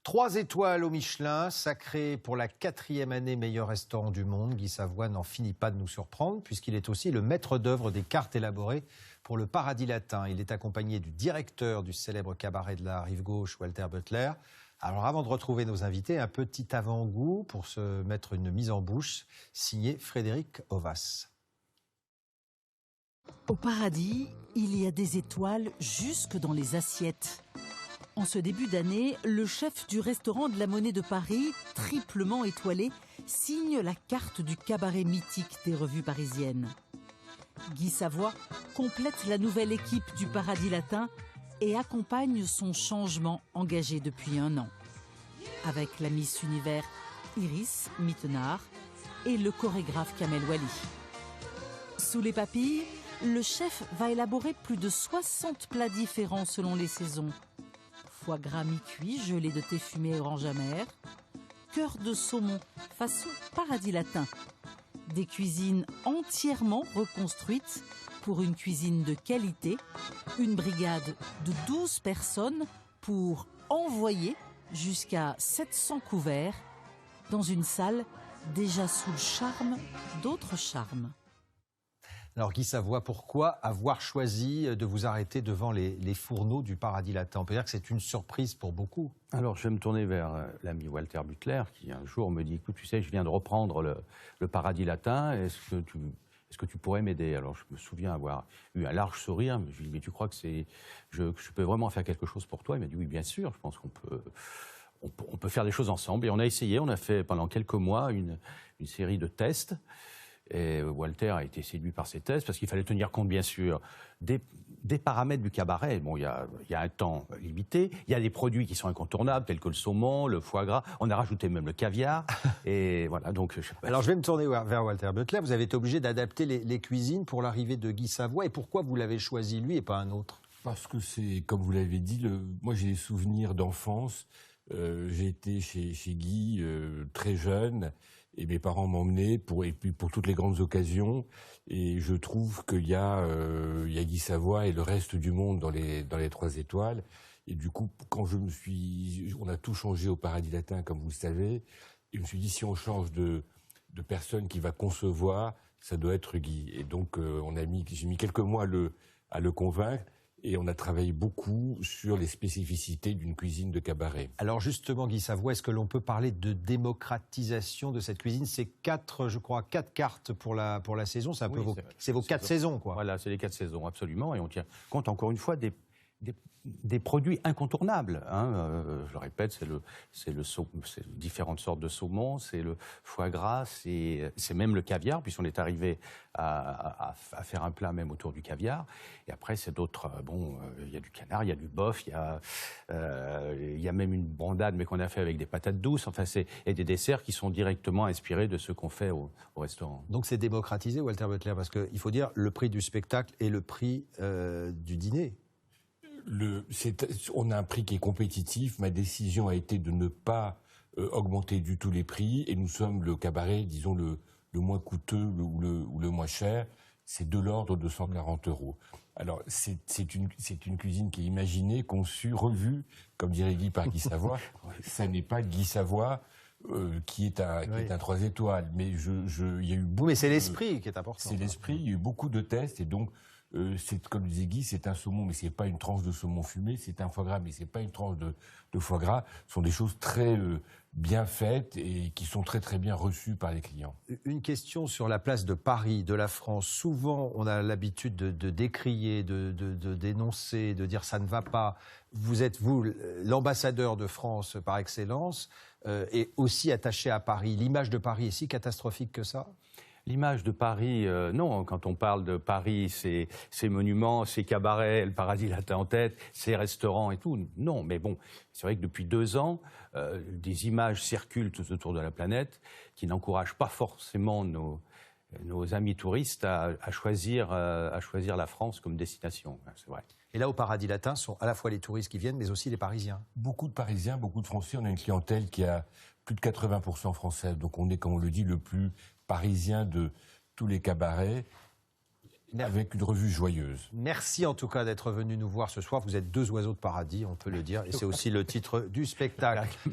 3 étoiles au Michelin, sacré pour la 4e année meilleur restaurant du monde. Guy Savoie n'en finit pas de nous surprendre puisqu'il est aussi le maître d'œuvre des cartes élaborées pour le Paradis Latin. Il est accompagné du directeur du célèbre cabaret de la Rive-Gauche, Walter Butler. Alors avant de retrouver nos invités, un petit avant-goût pour se mettre une mise en bouche, signé Frédéric Ovas. Au Paradis, il y a des étoiles jusque dans les assiettes. En ce début d'année, le chef du restaurant de la Monnaie de Paris, triplement étoilé, signe la carte du cabaret mythique des revues parisiennes. Guy Savoie complète la nouvelle équipe du Paradis Latin et accompagne son changement engagé depuis 1 an. Avec la Miss Univers Iris Mittenard et le chorégraphe Kamel Wally. Sous les papilles, le chef va élaborer plus de 60 plats différents selon les saisons. Foie gras mi-cuit, gelé de thé fumé orange amer, cœur de saumon façon Paradis Latin. Des cuisines entièrement reconstruites pour une cuisine de qualité, une brigade de 12 personnes pour envoyer jusqu'à 700 couverts dans une salle déjà sous le charme d'autres charmes. Alors Guy Savoie, pourquoi avoir choisi de vous arrêter devant les fourneaux du Paradis Latin? On peut dire que c'est une surprise pour beaucoup. Alors je vais me tourner vers l'ami Walter Butler qui un jour me dit « Écoute, tu sais, je viens de reprendre le Paradis Latin, est-ce que tu pourrais m'aider ?» Alors je me souviens avoir eu un large sourire, je lui ai dit « Mais tu crois que je peux vraiment faire quelque chose pour toi ?» Il m'a dit « Oui, bien sûr, je pense qu'on peut faire des choses ensemble. » Et on a essayé, on a fait pendant quelques mois une série de tests. Et Walter a été séduit par ces tests parce qu'il fallait tenir compte, bien sûr, des paramètres du cabaret. Bon, il y a un temps limité, il y a des produits qui sont incontournables, tels que le saumon, le foie gras. On a rajouté même le caviar. Et voilà, donc... Alors, je vais me tourner vers Walter Butler. Vous avez été obligé d'adapter les cuisines pour l'arrivée de Guy Savoie. Et pourquoi vous l'avez choisi, lui, et pas un autre? Parce que c'est, comme vous l'avez dit, moi j'ai des souvenirs d'enfance. J'ai été chez Guy très jeune. Et mes parents m'emmenaient et puis pour toutes les grandes occasions. Et je trouve qu'il y a Guy Savoie et le reste du monde dans les 3 étoiles. Et du coup, quand on a tout changé au Paradis Latin, comme vous le savez. Et je me suis dit, si on change de personne qui va concevoir, ça doit être Guy. Et donc, j'ai mis quelques mois à le convaincre. Et on a travaillé beaucoup sur les spécificités d'une cuisine de cabaret. Alors justement, Guy Savoie, est-ce que l'on peut parler de démocratisation de cette cuisine? C'est 4 cartes pour la saison. C'est vos 4 saisons, quoi. Voilà, c'est les 4 saisons, absolument. Et on tient compte, encore une fois, des produits incontournables. Hein. Je le répète, c'est différentes sortes de saumon, c'est le foie gras, c'est même le caviar, puisqu'on est arrivé à faire un plat même autour du caviar. Et après, c'est d'autres. Il y a du canard, il y a du bœuf, il y a même une brandade, mais qu'on a fait avec des patates douces. Enfin, et des desserts qui sont directement inspirés de ce qu'on fait au restaurant. Donc c'est démocratisé, Walter Butler, parce qu'il faut dire le prix du spectacle et le prix du dîner. On a un prix qui est compétitif. Ma décision a été de ne pas augmenter du tout les prix. Et nous sommes le cabaret, disons, le moins coûteux ou le moins cher. C'est de l'ordre de 140 €. Alors, c'est une cuisine qui est imaginée, conçue, revue, comme dirait Guy, par Guy Savoie. Ça n'est pas Guy Savoie qui est un 3 étoiles. Mais il y a eu beaucoup... Mais c'est l'esprit qui est important. C'est l'esprit. Il y a eu beaucoup de tests. Et donc... comme disait Guy, c'est un saumon, mais c'est pas une tranche de saumon fumé. C'est un foie gras, mais c'est pas une tranche de foie gras. Ce sont des choses très bien faites et qui sont très très bien reçues par les clients. Une question sur la place de Paris, de la France. Souvent, on a l'habitude de décrier, de dénoncer, de dire ça ne va pas. Vous êtes, vous, l'ambassadeur de France par excellence et aussi attaché à Paris. L'image de Paris est si catastrophique que ça? L'image de Paris, non, quand on parle de Paris, ses monuments, ses cabarets, le Paradis Latin en tête, ses restaurants et tout, non. Mais bon, c'est vrai que depuis 2 ans, des images circulent tout autour de la planète qui n'encouragent pas forcément nos amis touristes à choisir la France comme destination, c'est vrai. Et là, au Paradis Latin, ce sont à la fois les touristes qui viennent, mais aussi les Parisiens. Beaucoup de Parisiens, beaucoup de Français. On a une clientèle qui a plus de 80% française. Donc on est, comme on le dit, le plus parisien de tous les cabarets. avec une revue joyeuse. Merci en tout cas d'être venu nous voir ce soir. Vous êtes deux oiseaux de paradis, on peut le dire, et c'est aussi le titre du spectacle.